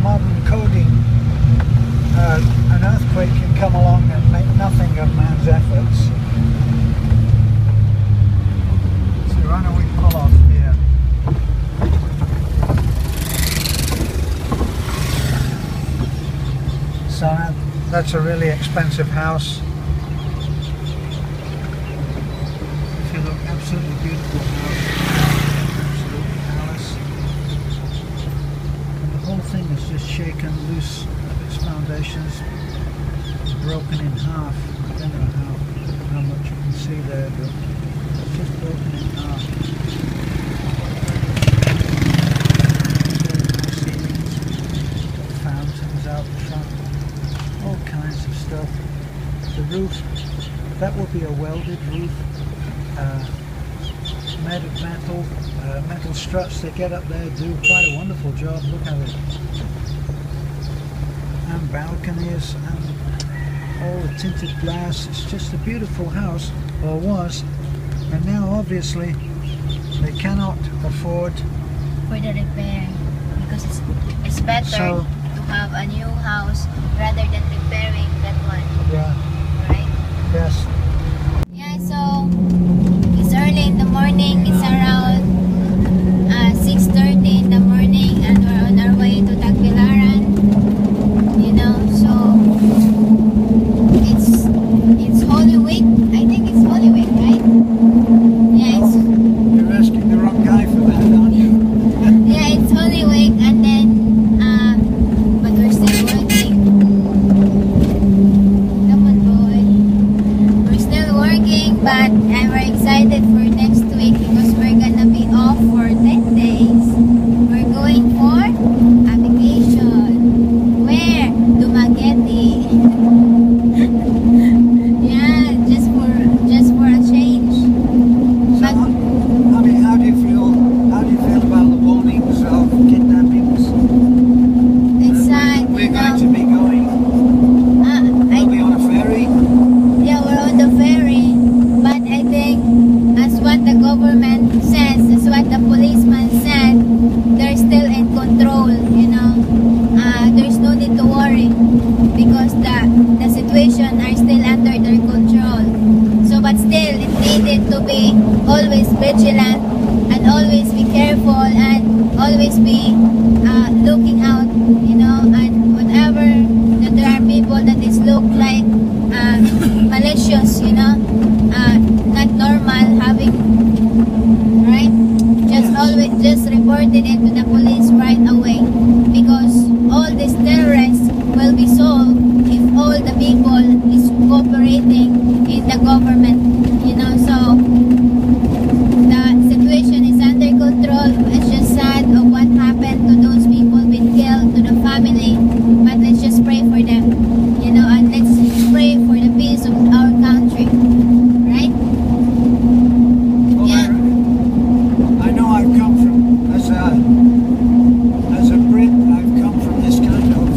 modern coding, an earthquake can come along and make nothing of man's efforts. So why don't we pull off here? So that's a really expensive house. If you look, absolutely beautiful house, absolute palace. And the whole thing is just shaken loose of its foundations. It's broken in half. I don't know how much you can see there, but it's just broken in half. Fountains out front. All kinds of stuff. The roof, that would be a welded roof. Metal struts they get up there do quite a wonderful job. Look at it. And balconies and all the tinted glass. It's just a beautiful house, or was. And now obviously they cannot afford for the repair, because it's better so, to have a new house rather than repairing that one. Yeah. Right? Yes. Yeah, so it's early in the morning. It's around 6:30 in the morning, and we're on our way to Tagbilaran. You know, so it's Holy Week. I think it's Holy Week, right? Yeah, it's. You're asking the wrong guy for that, aren't you? Yeah, it's Holy Week, and then but we're still working. Come on, boy. We're still working, but I'm very excited for next week because we're gonna be off for 10 days. We're going for a vacation. Where? Dumaguete. Yeah, just for a change. So, how do you feel? How do you feel about the warnings of kidnappings? It's We're you know, going to be going. We'll be on a ferry. yeah, we're on the ferry, but I think as what the government says, as what the policeman said, they're still in control. You know, there's no need to worry because the situation are still under their control. So, but still, it needed to be always vigilant and always be careful and always be looking out. You know, and whatever that there are people that is look like malicious, you know, not normal having, right? Just reported it to the police right away, because all these terrorists will be solved if all the people is cooperating in the government, you know. So the situation is under control. It's just sad of what happened to those people being killed, to the family, but let's just pray for them, you know, and let's pray for the peace of our country, right? Well, Yeah. I know I've come from, as a Brit, I've come from this kind of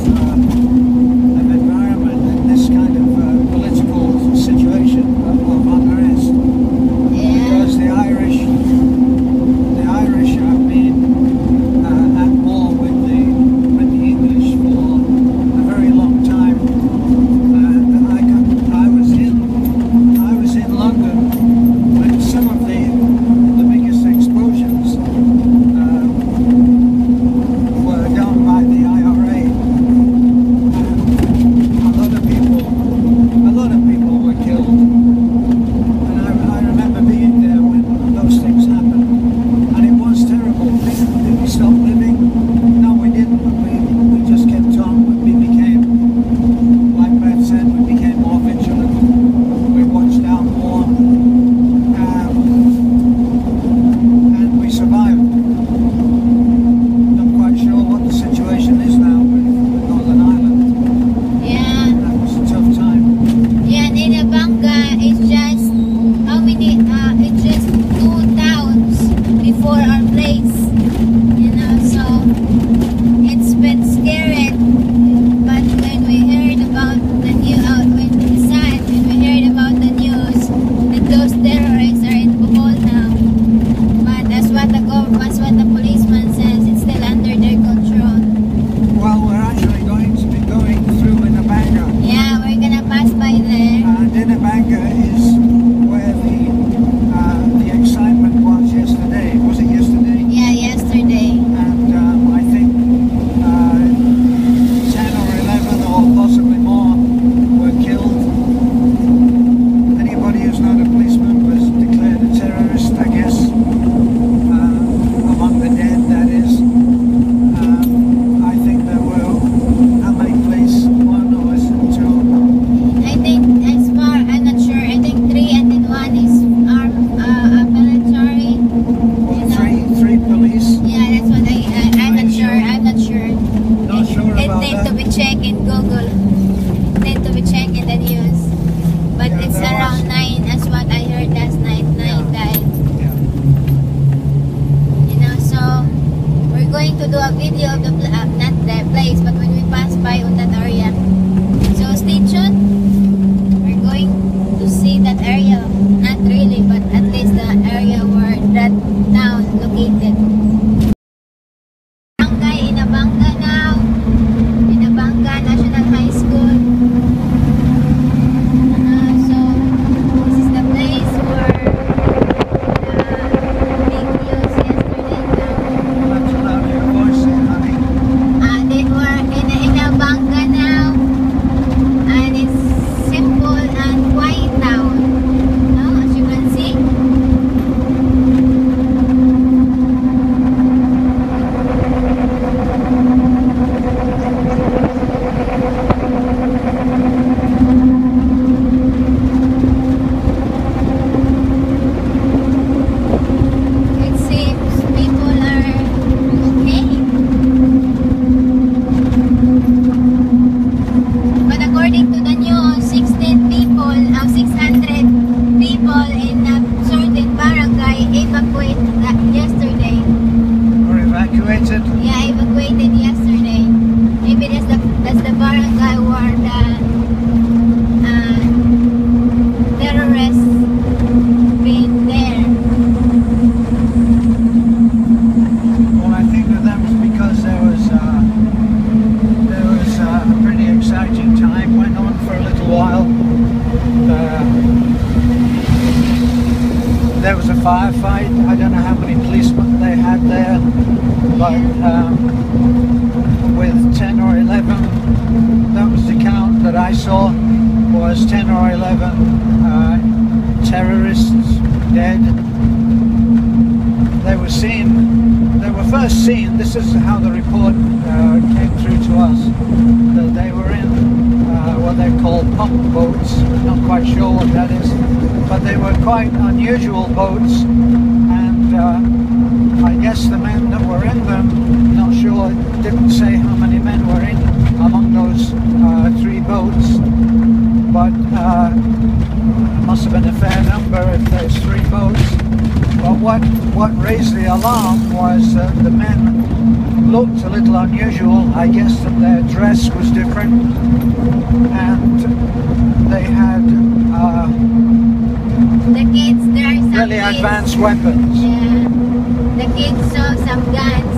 check in Google. Need to be checked in the news. But Yeah, it's there around was. 9 as what I heard last night. 9 Yeah. died. Yeah. You know, so we're going to do a video of the not the place, but when we pass by on that area. So stay tuned. We're going to see that area. Not really, but at least the area where that town located. Inabanga now. Inabanga National High School. So this is the place where the big news yesterday now. That's allowed your voice in, honey. They were in Inabanga now, and it's simple and quiet town. No, as you can see. It seems people are okay. But according to the news, 600 people in a certain barangay evacuated yesterday. Or evacuated. Yeah, evacuated yesterday. Maybe that's the barangay where the terrorists been there. Well, I think that that was because there was a pretty exciting time. Went on for a little while. There was a firefight. I don't know how many policemen they had there, but with 10 or 11, that was the count that I saw, was 10 or 11 terrorists dead. They were first seen, this is how the report came through to us, that they were in what they call pump boats. Not quite sure what that is, but they were quite unusual boats, and I guess the men that were in them, not sure, didn't say how many men were in among those 3 boats, but it must have been a fair number if there's 3 boats. But what raised the alarm was that the men looked a little unusual. I guess that their dress was different, and they had The kids, there are some really kids. advanced weapons. Yeah, the kids saw some guns.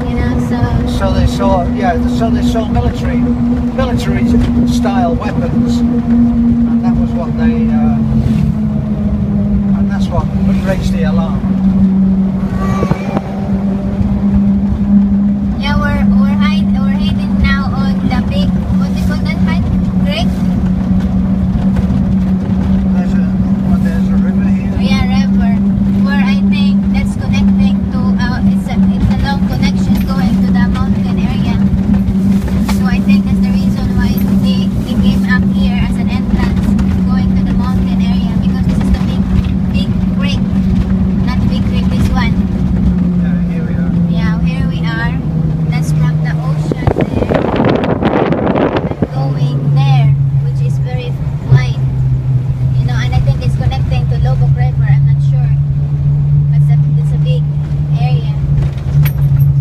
You know, So they saw military style weapons, and that was what they and that's what raised the alarm. yeah, we're heading now on the big, what do you call that, Mike? Creek? There's a river here. Yeah, river. Where I think that's connecting to it's a long connection going to the mountain area. So I think that's the reason why they came up here as an entrance going to the mountain area, because this is the big creek. Not big creek, this one. Here we are. Yeah, here we are. That's from the ocean there. And going there, which is very wide. You know, and I think it's connecting to Lobok River, I'm not sure. But it's a big area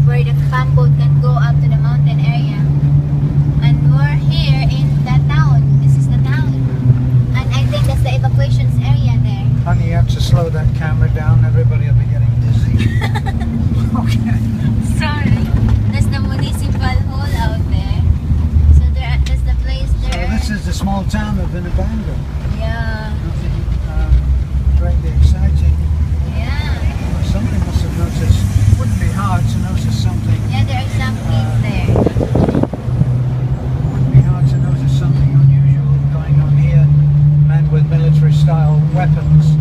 where the camboat can go up to the mountain area. And we're here in the town. This is the town. And I think that's the evacuations area there. Honey, you have to slow that camera down. Everybody will be getting dizzy. Okay. Sorry. That's the municipal hall out there. So that's the place So there. this is the small town of Inabanga. Yeah. Nothing greatly exciting. Yeah. But somebody must have noticed. Wouldn't be hard to notice something. Yeah, there are some kids there. Wouldn't be hard to notice something unusual going on here. Men with military-style weapons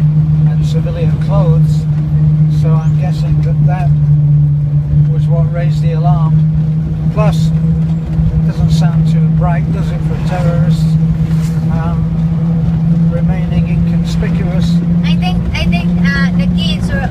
and civilian clothes. So I'm guessing that was what raised the alarm. Plus, it doesn't sound too bright, does it, for terrorists? Remaining inconspicuous. I think the kids were